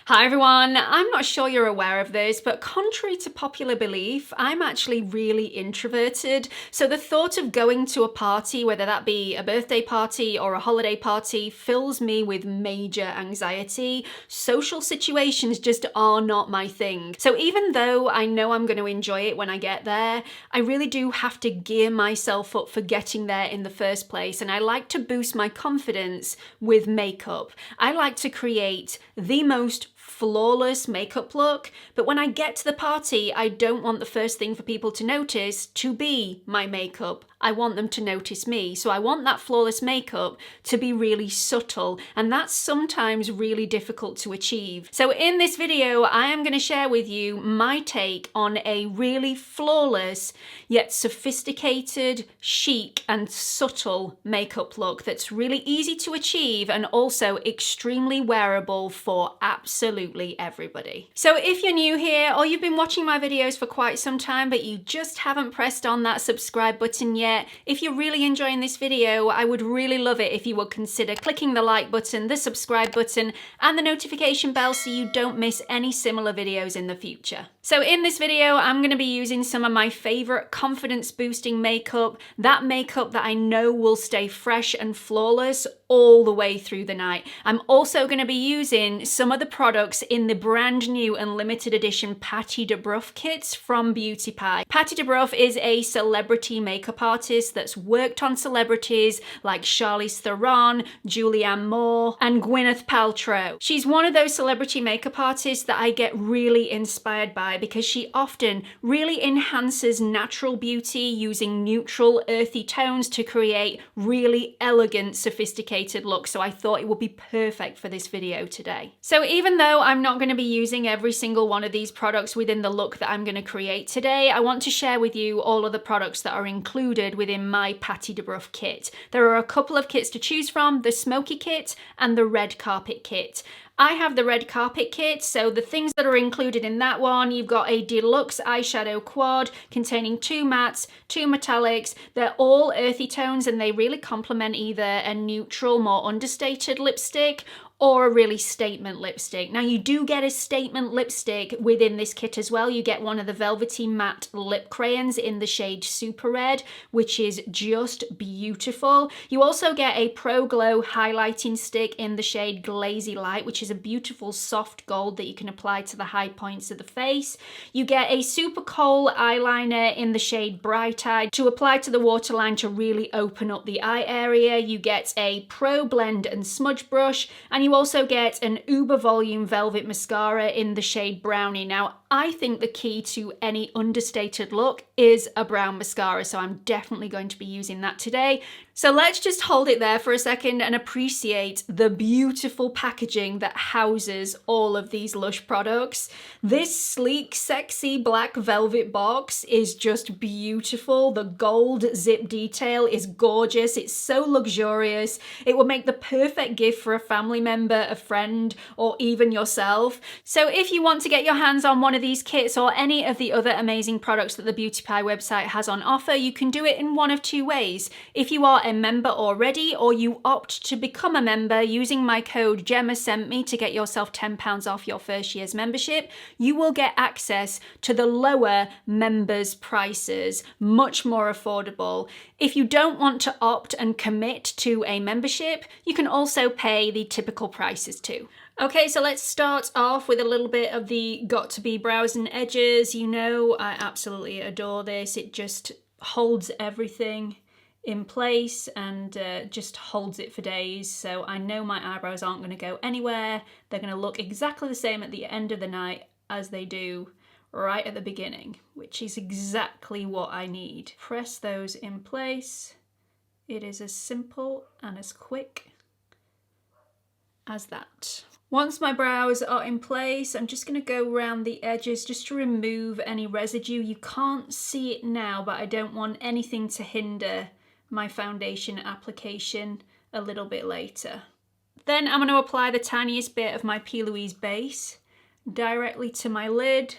Hi everyone, I'm not sure you're aware of this, but contrary to popular belief, I'm actually really introverted. So the thought of going to a party, whether that be a birthday party or a holiday party, fills me with major anxiety. Social situations just are not my thing. So even though I know I'm going to enjoy it when I get there, I really do have to gear myself up for getting there in the first place. And I like to boost my confidence with makeup. I like to create the most flawless makeup look, but when I get to the party, I don't want the first thing for people to notice to be my makeup. I want them to notice me. So I want that flawless makeup to be really subtle, and that's sometimes really difficult to achieve. So in this video, I am going to share with you my take on a really flawless yet sophisticated, chic and subtle makeup look that's really easy to achieve and also extremely wearable for absolutely everybody. So if you're new here or you've been watching my videos for quite some time but you just haven't pressed on that subscribe button yet, if you're really enjoying this video, I would really love it if you would consider clicking the like button, the subscribe button and the notification bell so you don't miss any similar videos in the future. So in this video, I'm going to be using some of my favorite confidence boosting makeup, that makeup that I know will stay fresh and flawless all the way through the night. I'm also going to be using some of the products in the brand new and limited edition Pati Dubroff kits from Beauty Pie. Pati Dubroff is a celebrity makeup artist that's worked on celebrities like Charlize Theron, Julianne Moore, and Gwyneth Paltrow. She's one of those celebrity makeup artists that I get really inspired by because she often really enhances natural beauty using neutral, earthy tones to create really elegant, sophisticated looks. So I thought it would be perfect for this video today. So even though I'm not going to be using every single one of these products within the look that I'm going to create today, I want to share with you all of the products that are included within my Pati Dubroff kit. There are a couple of kits to choose from, the Smoky kit and the Red Carpet kit. I have the Red Carpet kit, so the things that are included in that one, you've got a Deluxe eyeshadow quad containing 2 mattes, 2 metallics. They're all earthy tones and they really complement either a neutral, more understated lipstick or a really statement lipstick. Now you do get a statement lipstick within this kit as well. You get one of the velvety matte lip crayons in the shade Super Red, which is just beautiful. You also get a Pro Glow highlighting stick in the shade Glazy Light, which is a beautiful soft gold that you can apply to the high points of the face. You get a Super Kohl eyeliner in the shade Bright Eye to apply to the waterline to really open up the eye area. You get a Pro Blend and Smudge Brush, and you also get an Uber Volume Velvet Mascara in the shade Brownie. Now, I think the key to any understated look is a brown mascara, so I'm definitely going to be using that today. So let's just hold it there for a second and appreciate the beautiful packaging that houses all of these Lush products. This sleek, sexy black velvet box is just beautiful. The gold zip detail is gorgeous. It's so luxurious. It would make the perfect gift for a family member, a friend, or even yourself. So if you want to get your hands on one of these kits or any of the other amazing products that the Beauty Pie website has on offer, you can do it in one of two ways. If you are a member already, or you opt to become a member using my code GEMMASS to get yourself £10 off your first year's membership, you will get access to the lower members prices, much more affordable. If you don't want to opt and commit to a membership, you can also pay the typical prices too. Okay, so let's start off with a little bit of the Got To Be brows and edges. You know, I absolutely adore this. It just holds everything in place and just holds it for days. So I know my eyebrows aren't going to go anywhere. They're going to look exactly the same at the end of the night as they do right at the beginning, which is exactly what I need. Press those in place. It is as simple and as quick as that. Once my brows are in place, I'm just going to go around the edges just to remove any residue. You can't see it now, but I don't want anything to hinder my foundation application a little bit later. Then I'm going to apply the tiniest bit of my LOUISE Base directly to my lid.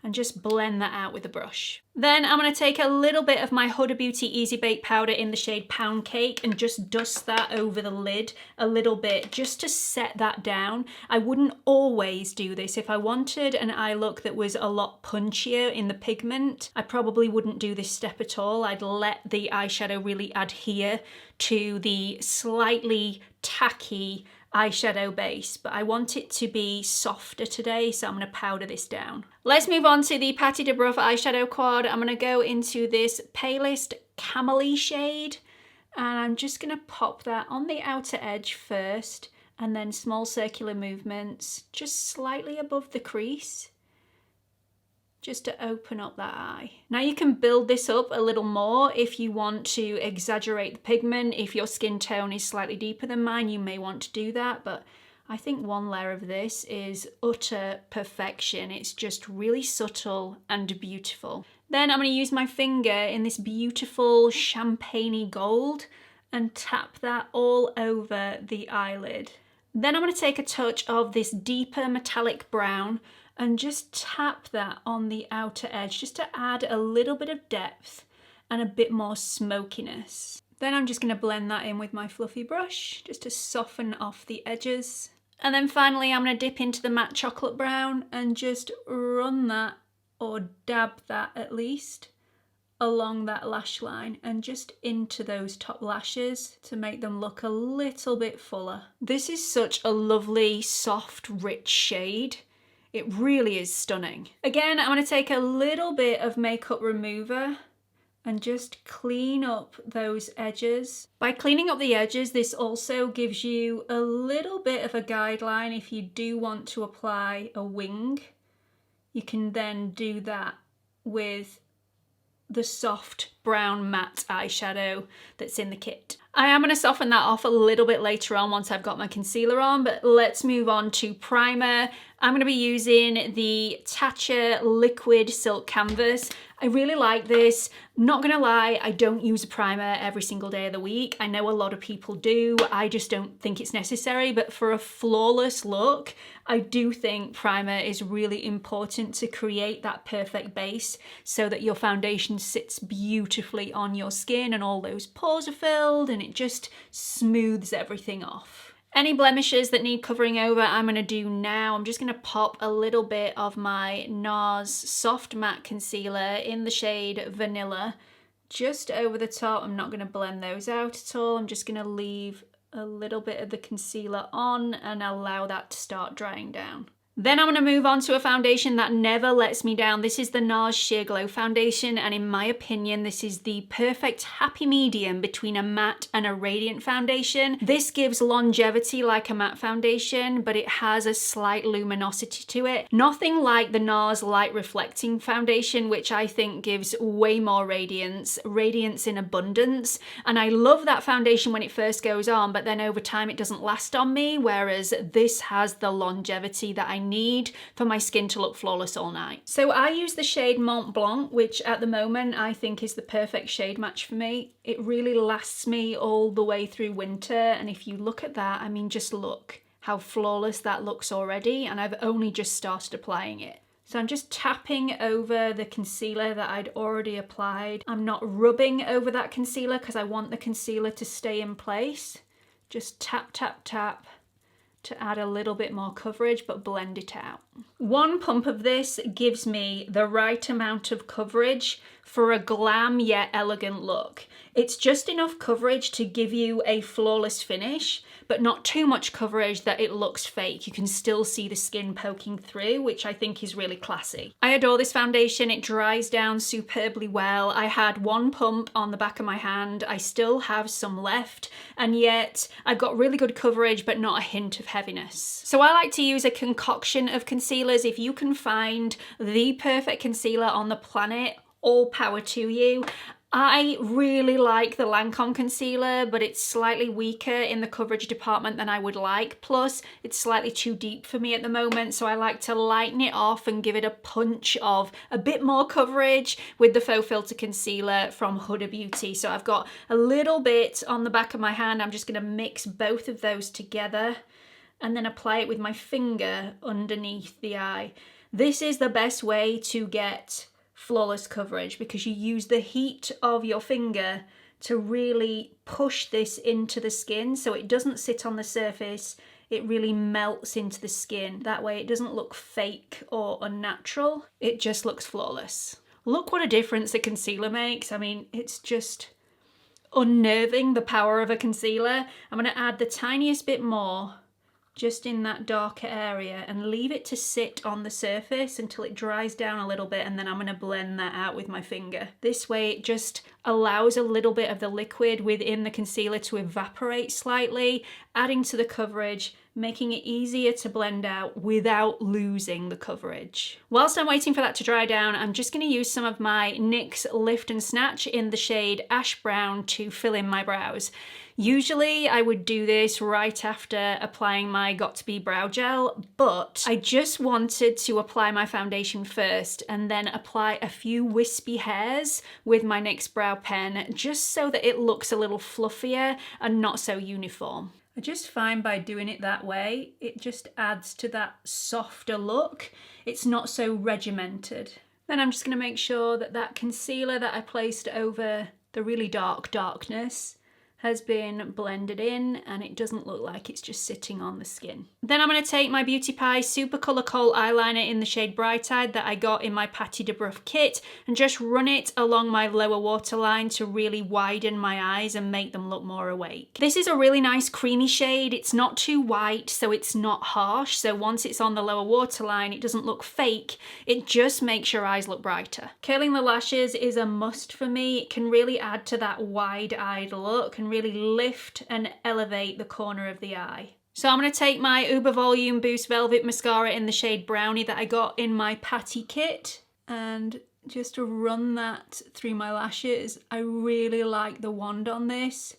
and just blend that out with a brush. Then I'm going to take a little bit of my Huda Beauty Easy Bake Powder in the shade Pound Cake and just dust that over the lid a little bit just to set that down. I wouldn't always do this. If I wanted an eye look that was a lot punchier in the pigment, I probably wouldn't do this step at all. I'd let the eyeshadow really adhere to the slightly tacky eyeshadow base, but I want it to be softer today, so I'm going to powder this down. Let's move on to the Pati Dubroff eyeshadow quad. I'm going to go into this palest camely shade, and I'm just going to pop that on the outer edge first, and then small circular movements just slightly above the crease, just to open up that eye. Now you can build this up a little more if you want to exaggerate the pigment. If your skin tone is slightly deeper than mine, you may want to do that, but I think one layer of this is utter perfection. It's just really subtle and beautiful. Then I'm going to use my finger in this beautiful champagne-y gold and tap that all over the eyelid. Then I'm going to take a touch of this deeper metallic brown and just tap that on the outer edge just to add a little bit of depth and a bit more smokiness. Then I'm just going to blend that in with my fluffy brush just to soften off the edges. And then finally I'm going to dip into the matte chocolate brown and just run that, or dab that at least, along that lash line and just into those top lashes to make them look a little bit fuller. This is such a lovely, soft, rich shade. It really is stunning. Again, I'm going to take a little bit of makeup remover and just clean up those edges. By cleaning up the edges, this also gives you a little bit of a guideline if you do want to apply a wing. You can then do that with the soft brown matte eyeshadow that's in the kit. I am going to soften that off a little bit later on once I've got my concealer on, but let's move on to primer. I'm going to be using the TATCHA Liquid Silk Canvas. I really like this. Not gonna lie, I don't use a primer every single day of the week. I know a lot of people do. I just don't think it's necessary, but for a flawless look, I do think primer is really important to create that perfect base so that your foundation sits beautifully on your skin and all those pores are filled and it just smooths everything off. Any blemishes that need covering over, I'm going to do now. I'm just going to pop a little bit of my NARS Soft Matte Concealer in the shade Vanilla just over the top. I'm not going to blend those out at all. I'm just going to leave a little bit of the concealer on and allow that to start drying down. Then I'm going to move on to a foundation that never lets me down. This is the NARS Sheer Glow Foundation, and in my opinion, this is the perfect happy medium between a matte and a radiant foundation. This gives longevity like a matte foundation, but it has a slight luminosity to it. Nothing like the NARS Light Reflecting Foundation, which I think gives way more radiance in abundance. And I love that foundation when it first goes on, but then over time it doesn't last on me, whereas this has the longevity that I need for my skin to look flawless all night. So I use the shade Mont Blanc, which at the moment I think is the perfect shade match for me. It really lasts me all the way through winter, and if you look at that, I mean, just look how flawless that looks already, and I've only just started applying it. So I'm just tapping over the concealer that I'd already applied. I'm not rubbing over that concealer because I want the concealer to stay in place. Just tap, tap, tap to add a little bit more coverage, but blend it out. One pump of this gives me the right amount of coverage for a glam yet elegant look. It's just enough coverage to give you a flawless finish, but not too much coverage that it looks fake. You can still see the skin poking through, which I think is really classy. I adore this foundation. It dries down superbly well. I had one pump on the back of my hand. I still have some left, and yet I've got really good coverage, but not a hint of heaviness. So I like to use a concoction of concealers. If you can find the perfect concealer on the planet, all power to you. I really like the Lancome concealer, but it's slightly weaker in the coverage department than I would like. Plus, it's slightly too deep for me at the moment, so I like to lighten it off and give it a punch of a bit more coverage with the Faux Filter Concealer from Huda Beauty. So I've got a little bit on the back of my hand. I'm just going to mix both of those together and then apply it with my finger underneath the eye. This is the best way to get flawless coverage because you use the heat of your finger to really push this into the skin so it doesn't sit on the surface, it really melts into the skin. That way it doesn't look fake or unnatural, it just looks flawless. Look what a difference a concealer makes. I mean, it's just unnerving, the power of a concealer. I'm going to add the tiniest bit more just in that darker area and leave it to sit on the surface until it dries down a little bit, and then I'm going to blend that out with my finger. This way it just allows a little bit of the liquid within the concealer to evaporate slightly, adding to the coverage, making it easier to blend out without losing the coverage. Whilst I'm waiting for that to dry down, I'm just going to use some of my NYX Lift and Snatch in the shade Ash Brown to fill in my brows. Usually I would do this right after applying my Got To Be brow gel, but I just wanted to apply my foundation first and then apply a few wispy hairs with my NYX brow pen, just so that it looks a little fluffier and not so uniform. I just find by doing it that way, it just adds to that softer look. It's not so regimented. Then I'm just going to make sure that that concealer that I placed over the really dark darkness has been blended in and it doesn't look like it's just sitting on the skin. Then I'm going to take my Beauty Pie Super Colour Kohl eyeliner in the shade Bright Eyed that I got in my Pati Dubroff kit and just run it along my lower waterline to really widen my eyes and make them look more awake. This is a really nice creamy shade. It's not too white, so it's not harsh. So once it's on the lower waterline, it doesn't look fake. It just makes your eyes look brighter. Curling the lashes is a must for me. It can really add to that wide-eyed look and really lift and elevate the corner of the eye. So I'm going to take my Uber Volume Boost Velvet Mascara in the shade Brownie that I got in my Pati kit and just run that through my lashes. I really like the wand on this.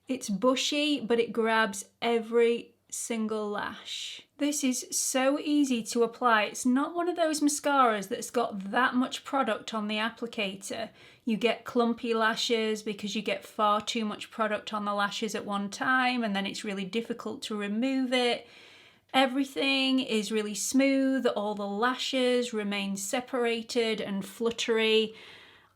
It's bushy, but it grabs every single lash. This is so easy to apply. It's not one of those mascaras that's got that much product on the applicator. You get clumpy lashes because you get far too much product on the lashes at one time, and then it's really difficult to remove it. Everything is really smooth. All the lashes remain separated and fluttery.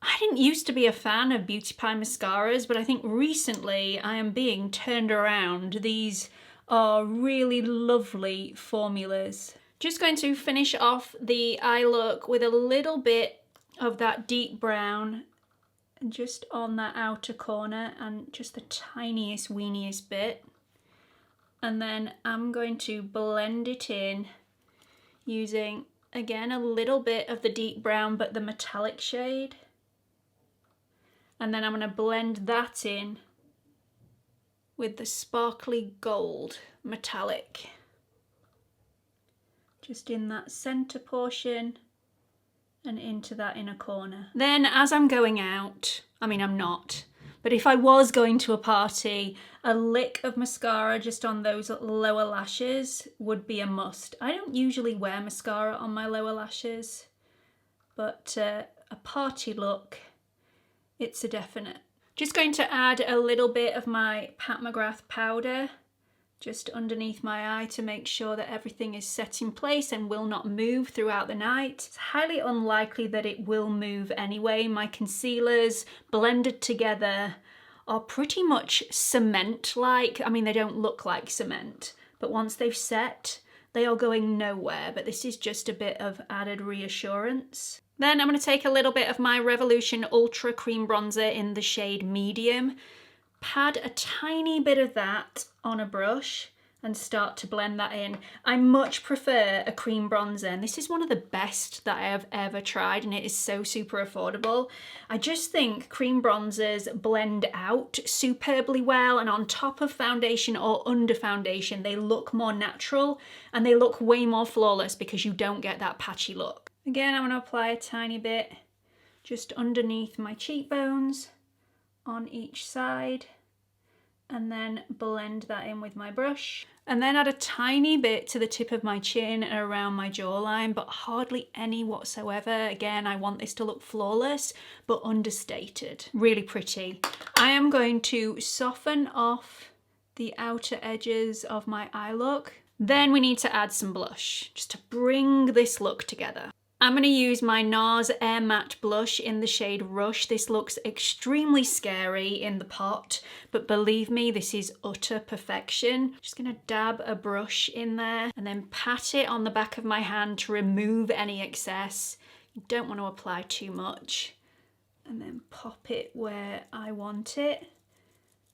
I didn't used to be a fan of Beauty Pie mascaras, but I think recently I am being turned around. These are really lovely formulas. Just going to finish off the eye look with a little bit of that deep brown just on that outer corner and just the tiniest weeniest bit. And then I'm going to blend it in using, again, a little bit of the deep brown but the metallic shade. And then I'm going to blend that in with the sparkly gold metallic. Just in that center portion and into that inner corner. Then as I'm going out, I mean I'm not, but if I was going to a party, a lick of mascara just on those lower lashes would be a must. I don't usually wear mascara on my lower lashes, but a party look, it's a definite. Just going to add a little bit of my Pat McGrath powder just underneath my eye to make sure that everything is set in place and will not move throughout the night. It's highly unlikely that it will move anyway. My concealers blended together are pretty much cement-like. I mean, they don't look like cement, but once they've set, they are going nowhere. But this is just a bit of added reassurance. Then I'm going to take a little bit of my Revolution Ultra Cream Bronzer in the shade Medium, pad a tiny bit of that on a brush and start to blend that in. I much prefer a cream bronzer, and this is one of the best that I have ever tried, and it is so super affordable. I just think cream bronzers blend out superbly well, and on top of foundation or under foundation, they look more natural and they look way more flawless because you don't get that patchy look. Again, I'm going to apply a tiny bit just underneath my cheekbones on each side, and then blend that in with my brush, and then add a tiny bit to the tip of my chin and around my jawline, but hardly any whatsoever. Again, I want this to look flawless but understated. Really pretty. I am going to soften off the outer edges of my eye look. Then we need to add some blush, just to bring this look together. I'm going to use my NARS Air Matte blush in the shade Rush. This looks extremely scary in the pot, but believe me, this is utter perfection. Just going to dab a brush in there and then pat it on the back of my hand to remove any excess. You don't want to apply too much. And then pop it where I want it.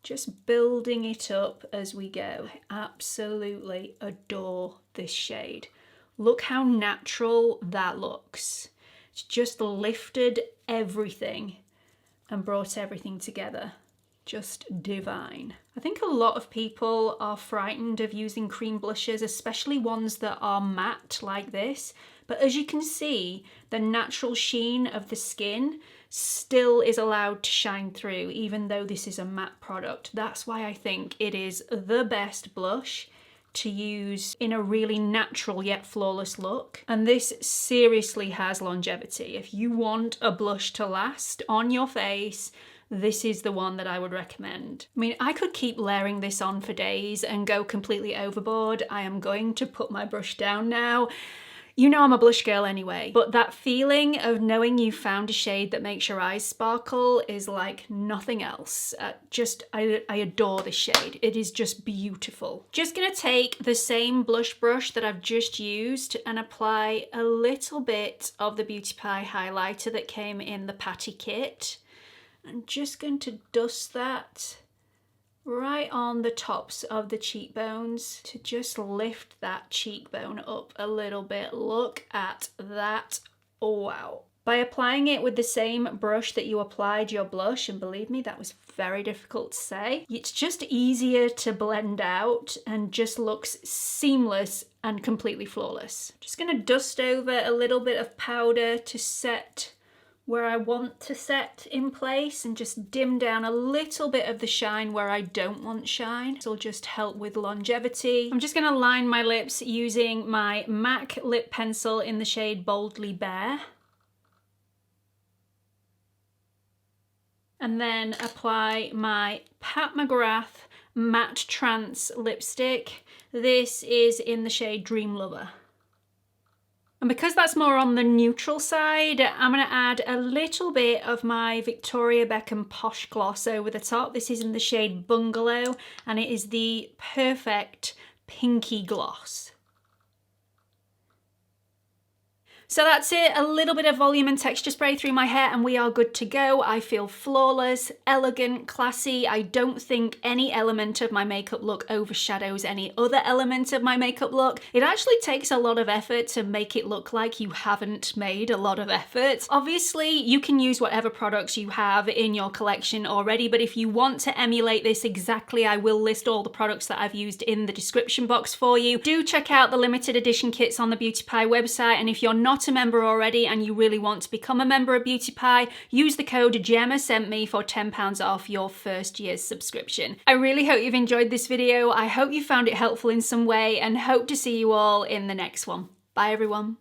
Just building it up as we go. I absolutely adore this shade. Look how natural that looks. It's just lifted everything and brought everything together. Just divine. I think a lot of people are frightened of using cream blushes, especially ones that are matte like this. But as you can see, the natural sheen of the skin still is allowed to shine through, even though this is a matte product. That's why I think it is the best blush to use in a really natural yet flawless look. And this seriously has longevity. If you want a blush to last on your face, this is the one that I would recommend. I mean, I could keep layering this on for days and go completely overboard. I am going to put my brush down now. You know I'm a blush girl anyway, but that feeling of knowing you found a shade that makes your eyes sparkle is like nothing else. I adore this shade. It is just beautiful. Just gonna take the same blush brush that I've just used and apply a little bit of the Beauty Pie highlighter that came in the Pati kit. I'm just going to dust that right on the tops of the cheekbones to just lift that cheekbone up a little bit. Look at that. Wow. By applying it with the same brush that you applied your blush, and believe me, that was very difficult to say, it's just easier to blend out and just looks seamless and completely flawless. Just gonna dust over a little bit of powder to set where I want to set in place and just dim down a little bit of the shine where I don't want shine. This will just help with longevity. I'm just gonna line my lips using my MAC lip pencil in the shade Boldly Bare. And then apply my Pat McGrath Matte Trance lipstick. This is in the shade Dream Lover. And because that's more on the neutral side, I'm going to add a little bit of my Victoria Beckham Posh gloss over the top. This is in the shade Bungalow, and it is the perfect pinky gloss. So that's it, a little bit of volume and texture spray through my hair and we are good to go. I feel flawless, elegant, classy. I don't think any element of my makeup look overshadows any other element of my makeup look. It actually takes a lot of effort to make it look like you haven't made a lot of effort. Obviously, you can use whatever products you have in your collection already, but if you want to emulate this exactly, I will list all the products that I've used in the description box for you. Do check out the limited edition kits on the Beauty Pie website, and if you're not a member already and you really want to become a member of Beauty Pie, use the code GEMMASS for £10 off your first year's subscription. I really hope you've enjoyed this video. I hope you found it helpful in some way and hope to see you all in the next one. Bye everyone.